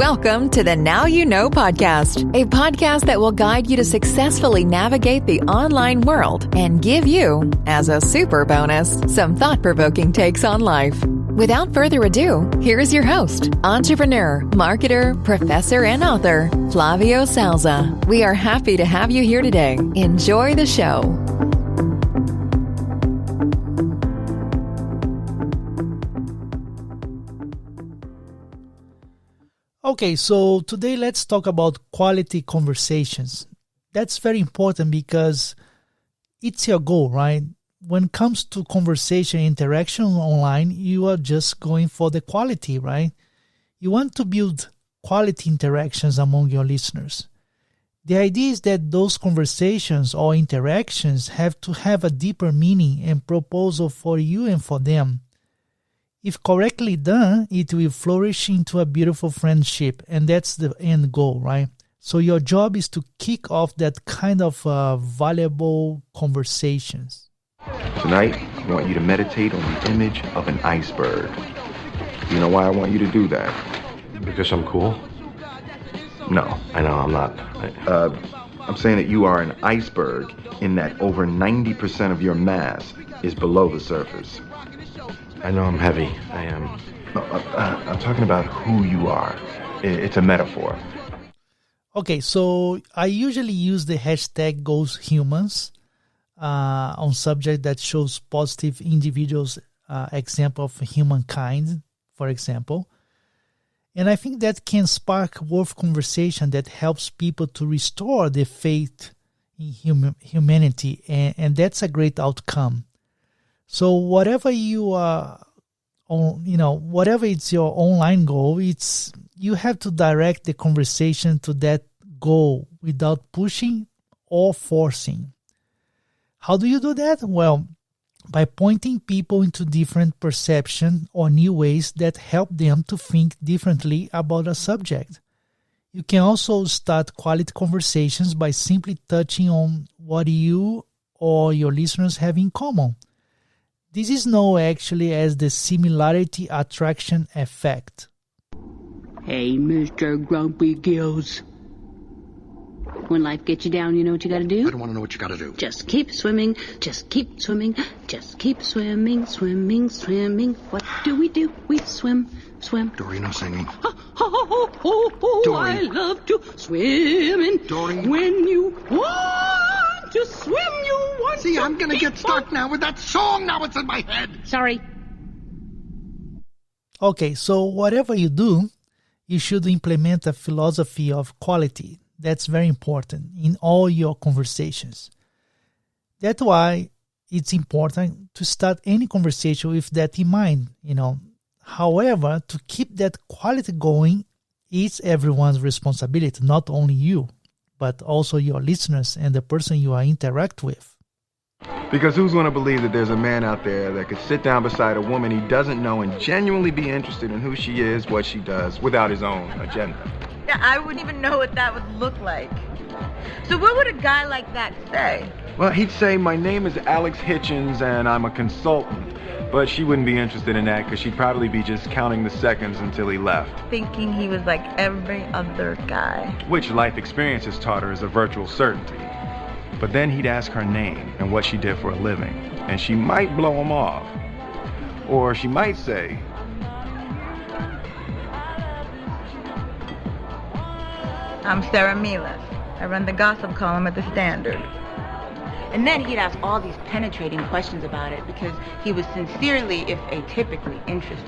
Welcome to the Now You Know podcast, a podcast that will guide you to successfully navigate the online world and give you, as a super bonus, some thought-provoking takes on life. Without further ado, here is your host, entrepreneur, marketer, professor, and author, Flavio Salza. We are happy to have you here today. Enjoy the show. Okay, so today let's talk about quality conversations. That's very important because it's your goal, right? When it comes to conversation interaction online, you are just going for the quality, right? You want to build quality interactions among your listeners. The idea is that those conversations or interactions have to have a deeper meaning and proposal for you and for them. If correctly done, it will flourish into a beautiful friendship, and that's the end goal, right? So your job is to kick off that kind of valuable conversations. Tonight, I want you to meditate on the image of an iceberg. You know why I want you to do that? Because I'm cool? No. I know, I'm not. I'm saying that you are an iceberg in that over 90% of your mass is below the surface. I know I'm heavy. I am. No, I'm talking about who you are. It's a metaphor. Okay, so I usually use the hashtag #GoesHumans on subject that shows positive individuals, example of humankind, for example. And I think that can spark worth conversation that helps people to restore their faith in humanity, and that's a great outcome. So whatever you are whatever it's your online goal, you have to direct the conversation to that goal without pushing or forcing. How do you do that? Well, by pointing people into different perception or new ways that help them to think differently about a subject. You can also start quality conversations by simply touching on what you or your listeners have in common. This is known actually as the similarity attraction effect. Hey, Mr. Grumpy Gills. When life gets you down, you know what you gotta do? I don't want to know what you gotta do. Just keep swimming, just keep swimming, just keep swimming, swimming, swimming. What do? We swim, swim. Dory, no singing. Ha, ha, ha, ho, ho, Dory. I love to swim in. Dory. When you want to swim, you want See, to I'm gonna get stuck now with that song. Now it's in my head. Sorry. Okay, so whatever you do, you should implement a philosophy of quality. That's very important in all your conversations. That's why it's important to start any conversation with that in mind, However, to keep that quality going is everyone's responsibility, not only you, but also your listeners and the person you are interact with. Because who's going to believe that there's a man out there that could sit down beside a woman he doesn't know and genuinely be interested in who she is, what she does, without his own agenda? Yeah, I wouldn't even know what that would look like. So what would a guy like that say? Well, he'd say, my name is Alex Hitchens and I'm a consultant. But she wouldn't be interested in that because she'd probably be just counting the seconds until he left. Thinking he was like every other guy. Which life experience has taught her is a virtual certainty. But then he'd ask her name and what she did for a living. And she might blow him off. Or she might say, I'm Sarah Milas. I run the gossip column at The Standard. And then he'd ask all these penetrating questions about it because he was sincerely, if atypically, interested.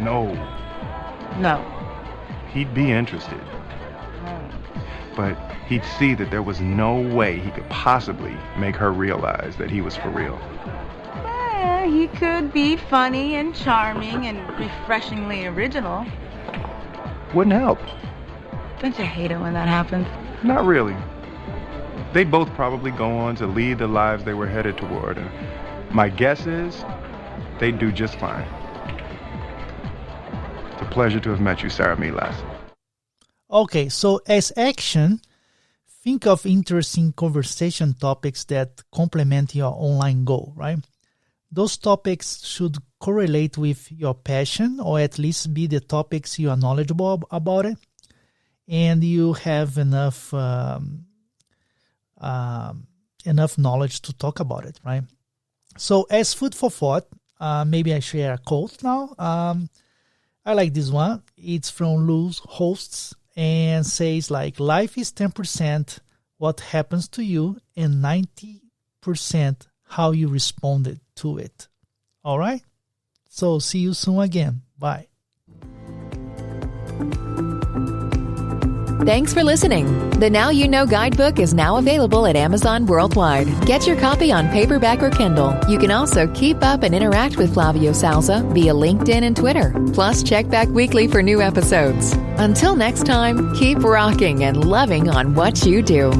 no. No. He'd be interested. But he'd see that there was no way he could possibly make her realize that he was for real. Well, he could be funny and charming and refreshingly original. Wouldn't help. Don't you hate it when that happens? Not really. They'd both probably go on to lead the lives they were headed toward. And my guess is they'd do just fine. It's a pleasure to have met you, Sarah Milas. Okay, so as action, think of interesting conversation topics that complement your online goal, right? Those topics should correlate with your passion or at least be the topics you are knowledgeable about it. and you have enough knowledge to talk about it, right? So as food for thought, maybe I share a quote now. I like this one. It's from Lou's Hosts and says like, life is 10% what happens to you and 90% how you responded to it. All right? So see you soon again. Bye. Thanks for listening. The Now You Know guidebook is now available at Amazon worldwide. Get your copy on paperback or Kindle. You can also keep up and interact with Flavio Salza via LinkedIn and Twitter. Plus, check back weekly for new episodes. Until next time, keep rocking and loving on what you do.